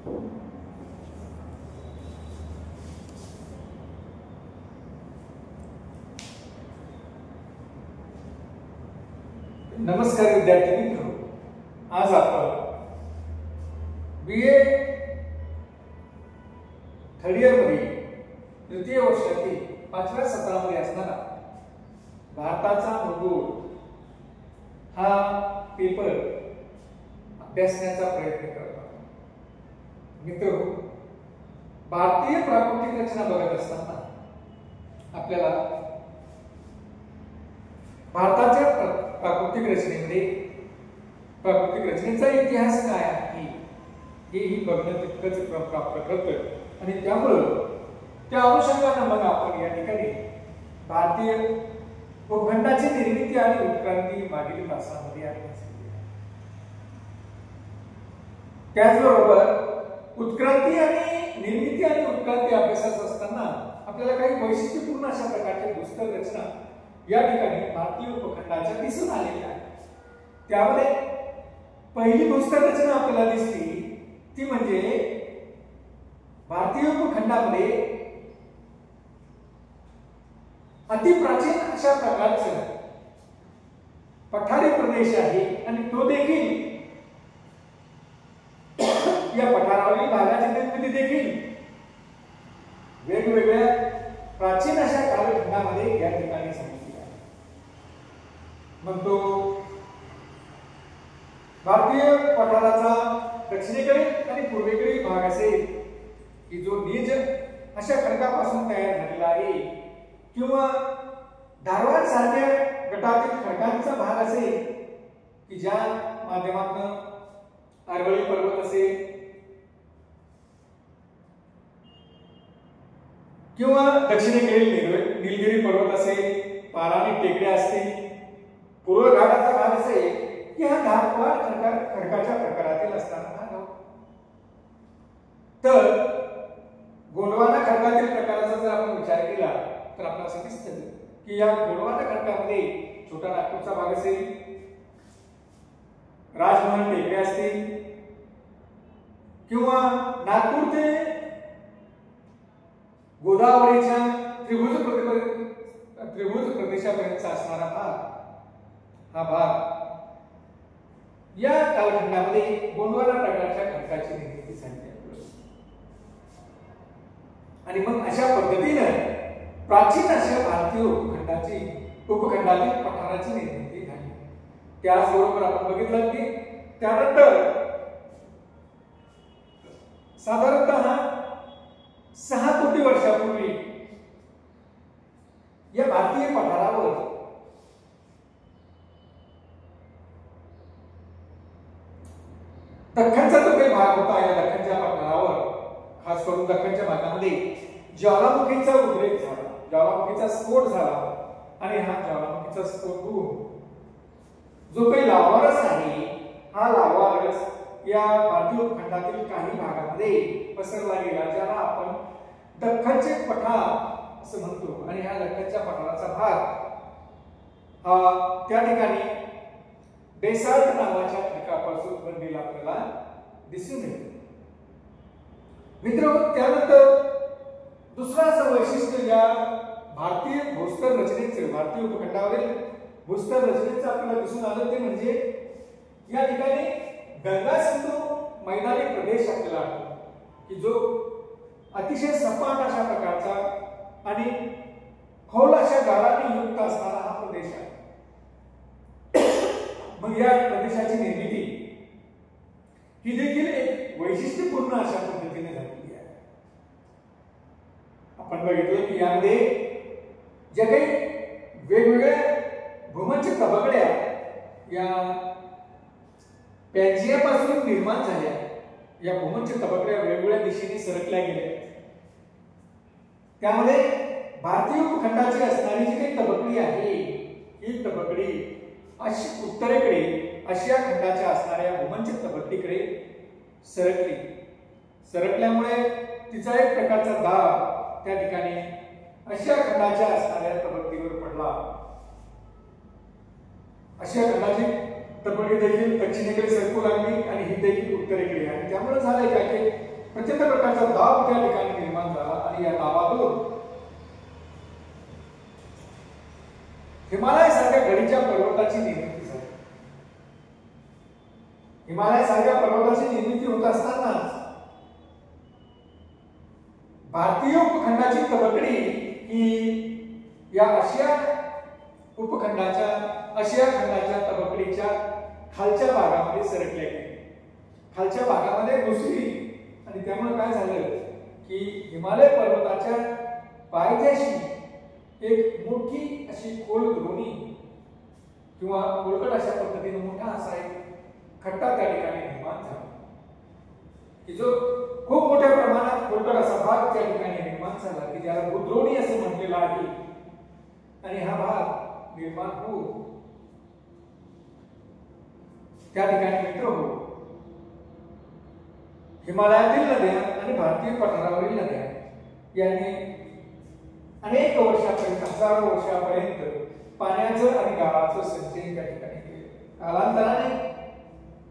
नमस्कार विद्यार्थी मित्र, आज आपण BA थर्ड इयर मध्ये तृतीय वर्षातील 5व्या सत्रामध्ये असणारा भारताचा भूगोल हा पेपर अभ्यासण्याचा प्रयत्न करत आहोत। मित्र, भारतीय प्राकृतिक रचना बघत असताना आपल्याला भारताच्या प्राकृतिक रचनेचा इतिहास काय आहे हेही बघणं तितकंच प्राप्त करतं आणि त्यामुळे त्या अनुषंगाने मग आपण या ठिकाणी भारतीय भूखंडाची निर्मिती आणि उत्क्रांती मागील तासामध्ये अभ्यास केला। त्याचबरोबर उत्क्रांती आणि निर्मिती आणि उत्क्रांती अभ्यासात असताना आपल्याला काही वैशिष्ट्यपूर्ण अशा प्रकारच्या भूस्तर रचना या ठिकाणी भारतीय उपखंडाच्या दिसून आलेल्या आहेत। त्यामध्ये पहिली भूस्तर रचना आपल्याला दिसली ती म्हणजे भारतीय उपखंडामध्ये अतिप्राचीन अशा प्रकारचं पठारी प्रदेश आहे आणि तो देखील या पठारावरील भागाची निर्मिती देखील वेगवेगळ्या प्राचीन अशा कालखंडामध्ये या ठिकाणी सांगितली आहे। मग तो भारतीय पठाराचा दक्षिणेकडील आणि पूर्वेकडील भाग असेल की जो नीज अशा खडकापासून तयार झालेला आहे किंवा धारवाड सारख्या गटातील खडकांचा भाग असेल की ज्या माध्यमातून अरवली पर्वत असेल किंवा दक्षिणेकडील निलगिरी पर्वत असेल, पाराणी टेकड्या असतील, पूर्व घाटाचा भाग असेल की हा धारवाड खडकाच्या प्रकारातील असताना भाग होता। तर गोंडवाना खडकातील प्रकाराचा जर आपण विचार केला तर आपल्याला असं दिसतं की या गोंडवाना खडकामध्ये छोटा नागपूरचा भाग असेल, राजमहल टेकड्या असतील किंवा नागपूर ते गोदावरीच्या त्रिभुज प्रदेशापर्यंतचा असणारा भाग हा भाग या कालखंडामध्ये गोंडवाना प्रकारच्या खडकाची निर्मिती झाली आहे। आणि मग अशा पद्धतीने प्राचीन अशा भारतीय उपखंडातील पठाराची निर्मिती झाली। त्याचबरोबर आपण बघितलं की त्यानंतर साधारणतः 6 कोटी वर्षापूर्वी या भारतीय पठारावर दख्खनचा जो काही भाग होता, या दख्खनच्या पठारावर खास करून दख्खनच्या भागामध्ये ज्वालामुखीचा उद्रेक झाला, ज्वालामुखीचा स्फोट झाला आणि हा ज्वालामुखीचा स्फोट होऊन जो काही लावारस आहे हा लावारस या भारतीय उपखंडातील काही भागामध्ये पसरला गेला, ज्याला आपण दख्खनचे पठार असं म्हणतो। आणि ह्या दख्खनच्या पठाराचा भाग हा त्या ठिकाणी बेसाल्ट नावाच्या खडकापासून बनलेला आपल्याला दिसून येतो। मित्रांनो, त्यानंतर दुसरा असं वैशिष्ट्य या भारतीय भूस्तर रचनेचे, भारतीय उपखंडावरील भूस्तर रचनेचं आपल्याला दिसून आलं ते म्हणजे या ठिकाणी गंगा सिंधू मैदानी प्रदेश आपल्याला आढळतो की जो अतिशय सपाट अशा प्रकारचा आणि खोल अशा गाळांनी युक्त असणारा हा प्रदेश आहे। मग या प्रदेशाची निर्मिती ही देखील एक वैशिष्ट्यपूर्ण अशा पद्धतीने झालेली आहे। आपण बघितलं की यामध्ये ज्या काही वेगवेगळ्या भूमध्य तबकड्या या पॅन्जियापासून निर्माण झाल्या, या भूमध्य तबकड्या वेगवेगळ्या दिशेने सरकल्या गेल्या। त्यामध्ये भारतीय उपखंडाची असणारी जी काही तबकडी आहे ही तबकडी अशी उत्तरेकडे आशिया खंडाच्या असणाऱ्या भूमध्य तबकडीकडे सरकल्यामुळे तिचा एक प्रकारचा दाब त्या ठिकाणी आशिया खंडाच्या असणाऱ्या तबकडीवर पडला। आशिया खंडाची तबकडी देखील दक्षिणेकडे सरकू लागली आणि ही देखील उत्तरेकडे, आणि त्यामुळे झालंय काय की प्रचंड प्रकारचा दाब त्या ठिकाणी निर्माण झाला आणि या दाबातून हिमालय सारख्या घडीच्या पर्वताची निर्मिती झाली. हिमालय सारख्या पर्वताची निर्मिती होत असताना भारतीय उपखंडाची तबकडी ही या आशिया उपखंडाच्या आशिया खंडाच्या तबकडीच्या खालच्या भागामध्ये सरकली गेली, खालच्या भागामध्ये घुसली आणि त्यामुळे काय झालं की हिमालय पर्वताच्या पायथ्याशी एक मोठी अशी खोल द्रोणी किंवा खोलगट अशा पद्धतीने मोठा असा एक खड्डा त्या ठिकाणी निर्माण झाला की जो खूप मोठ्या प्रमाणात खोलगट असा भाग त्या ठिकाणी निर्माण झाला की ज्याला भूद्रोणी असे म्हटलेलं आहे. आणि हा भाग निर्माण होऊन त्या ठिकाणी मित्र हो हिमालयातील नद्या आणि भारतीय पठारावरील नद्या यांनी अनेक वर्षापर्यंत हजारो वर्षापर्यंत पाण्याचं आणि गाळाचं संचयन त्या ठिकाणी केलं. कालांतराने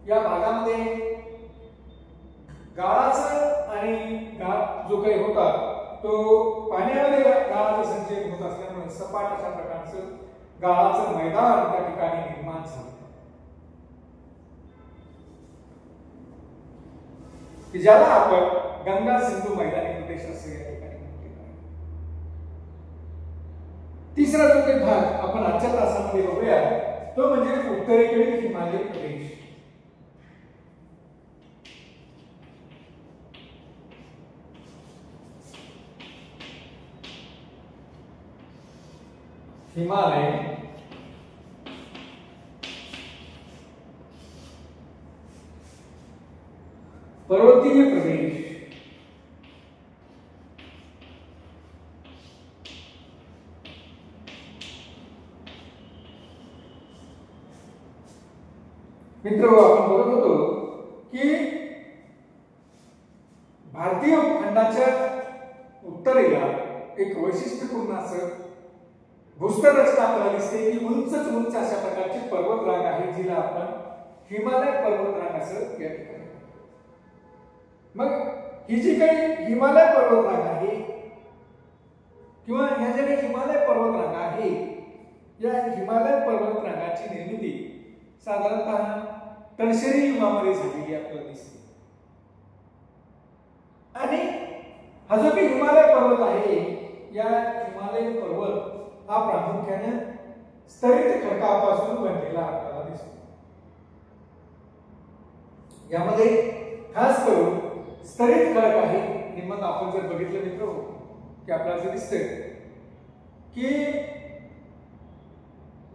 या भागामध्ये गाळाचं आणि गाळ जो काही होता तो पाण्यामध्ये गाळाचं संचयन होत असल्यामुळे सपाट अशा प्रकारचं गाळाचं मैदान त्या ठिकाणी निर्माण झालं की ज्याला आपण गंगा सिंधू मैदानी प्रदेश असं या ठिकाणी म्हटलेलं आहे. तिसरा जो काही भाग आपण आजच्या तासामध्ये बघूया तो म्हणजे उत्तरेकडील हिमालय प्रदेश. हिमालय पर्वतीय प्रदेश मित्र आपण बघत होतो की भारतीय उपखंडाच्या उत्तरेला एक वैशिष्ट्यपूर्ण असं भूस्तर रचना आपल्याला दिसते की उंच उंच अशा प्रकारची पर्वतरांग आहे जिला आपण हिमालय पर्वतरांग असं या ठिकाणी. मग ही जी काही हिमालय पर्वतरांग आहे किंवा ह्या ज्या काही हिमालय पर्वतरांग आहे या हिमालय पर्वतरांगाची निर्मिती साधारणतः टर्शरी युगामध्ये झालेली आपल्याला दिसते. आणि हा जो काही हिमालय पर्वत आहे या हिमालय पर्वत हा प्रामुख्याने स्तरित खडकापासून बनलेला आपल्याला दिसतो. यामध्ये खास करून स्तरित खडक आहे. आणि मग आपण जर बघितलं मित्र की आपल्याला असं दिसतंय की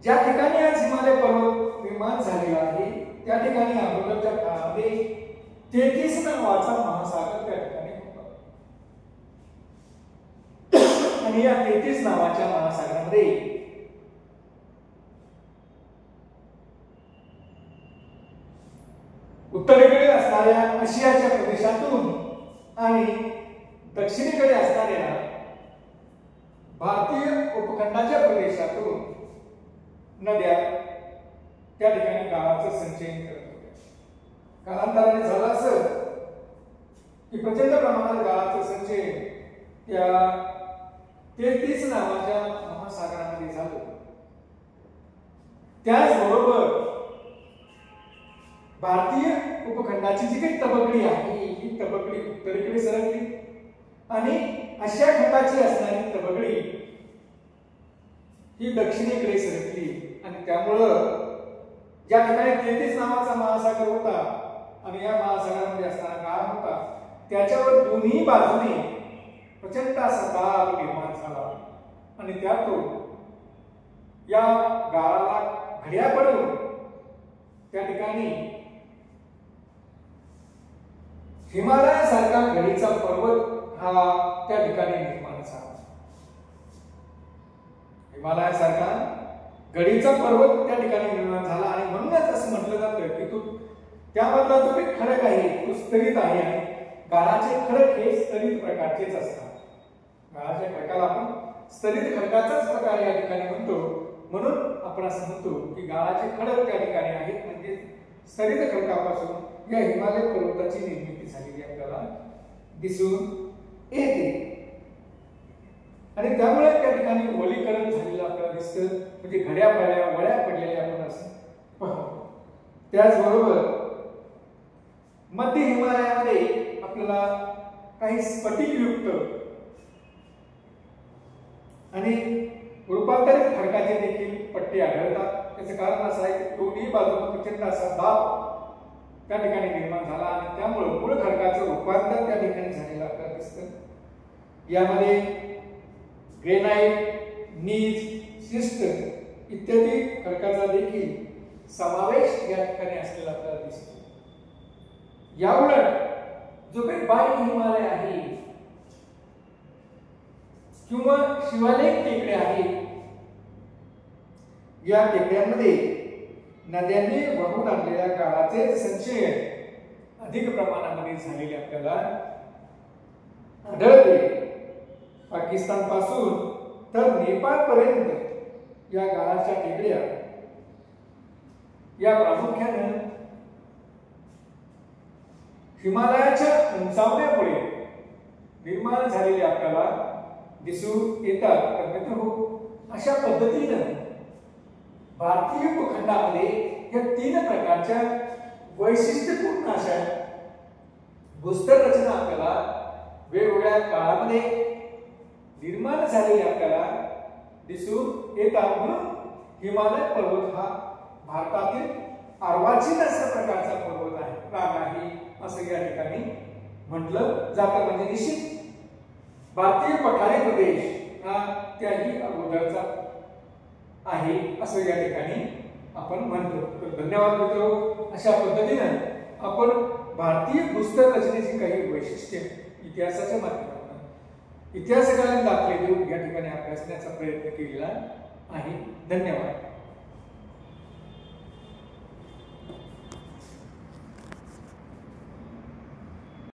ज्या ठिकाणी आज हिमालय पर्वत निर्माण झालेला आहे त्या ठिकाणी अगोदरच्या काळामध्ये 33 नावाचा महासागर त्या ठिकाणी होता. आणि या 33 नावाच्या महासागरामध्ये उत्तरेकडे असणाऱ्या आशियाच्या प्रदेशातून आणि दक्षिणेकडे असणाऱ्या भारतीय उपखंडाच्या प्रदेशातून नद्या त्या ठिकाणी गाळाचं संचयन करत होत्या. कालांतराने झालं असं की प्रचंड प्रमाणात गाळाचं संचयन त्या 33 नावाच्या महासागरामध्ये झालं. त्याचबरोबर भारतीय उपखंडाची जी काही तबकडी आहे ही तबकडी उत्तरेकडे सरकली आणि आशिया खंडाची असणारी तबकडी ही दक्षिणेकडे सरकली. आणि त्यामुळं ज्या ठिकाणी 33 नावाचा महासागर होता आणि या महासागरामध्ये असणारा गाळ होता त्याच्यावर दोन्ही बाजूने प्रचंड असा दाब निर्माण झाला आणि त्यातून या गाळाला घड्या पडून त्या ठिकाणी हिमालयासारखा घडीचा पर्वत हा त्या ठिकाणी निर्माण झाला. हिमालयासारखा घडीचा पर्वत त्या ठिकाणी निर्माण झाला आणि म्हणूनच असं म्हटलं जातं की तो त्यामधला जो काही खडक आहे तो स्तरित आहे आणि गाळाचे खडक हे स्तरित प्रकारचेच असतात. गाळाच्या खडकाला आपण स्तरित खडकाचाच प्रकार या ठिकाणी म्हणतो. म्हणून आपण असं म्हणतो की गाळाचे खडक त्या ठिकाणी आहेत म्हणजे स्तरित खडकापासून या हिमालय पर्वताची निर्मिती झालेली आपल्याला दिसून येते आणि त्यामुळे त्या ठिकाणी ओलीकरण झालेलं आपल्याला दिसतं, म्हणजे घड्या पडल्या वळ्या पडलेल्या आपण असं पाहतो. त्याचबरोबर मध्य हिमालयामध्ये आपल्याला काही स्फटिकयुक्त आणि रूपांतरित खडकाचे देखील पट्टे आढळतात. त्याचं कारण असं आहे की दोन्ही बाजूला प्रचंड असा दाब त्या ठिकाणी निर्माण झाला आणि त्यामुळे मूळ खडकाचं रूपांतर त्या ठिकाणी झालेलं आपल्याला दिसतं. यामध्ये ग्रेनाइट, नीज, शिस्ट इत्यादी खडकाचा देखील समावेश या ठिकाणी असलेला आपल्याला दिसतो. याउलट जो काही बाह्य हिमालय आहे किंवा शिवालिक टेकड्या आहेत, या टेकड्यांमध्ये नद्यांनी वाहून आणलेल्या गाळाचे संचयन अधिक प्रमाणामध्ये झालेले आपल्याला आढळते. पाकिस्तान पासून तर नेपाळ पर्यंत या गाळाच्या टेकड्या या प्रामुख्याने हिमालयाच्या उंचावण्यामुळे निर्माण झालेले आपल्याला दिसून येतात. तर मित्रांनो, अशा पद्धतीने भारतीय उपखंडामध्ये या 3 प्रकारच्या वैशिष्ट्यपूर्ण अशा भूस्तर रचना आपल्याला वेगवेगळ्या काळामध्ये निर्माण झालेले आपल्याला दिसून येतात. म्हणून हिमालय पर्वत हा भारतातील अर्वाचीन अशा प्रकारचा पर्वत आहे, राग आहे असं या ठिकाणी म्हटलं जातं. म्हणजे निश्चित भारतीय पठारी प्रदेश हा त्याही अगोदरचा आहे असं या ठिकाणी आपण म्हणतो. तर धन्यवाद मित्रांनो. अशा पद्धतीने आपण भारतीय भूस्तर रचनेची काही वैशिष्ट्ये इतिहासाच्या माध्यमातून इतिहासकालीन दाखले देऊन या ठिकाणी अभ्यासण्याचा प्रयत्न केलेला आहे. धन्यवाद.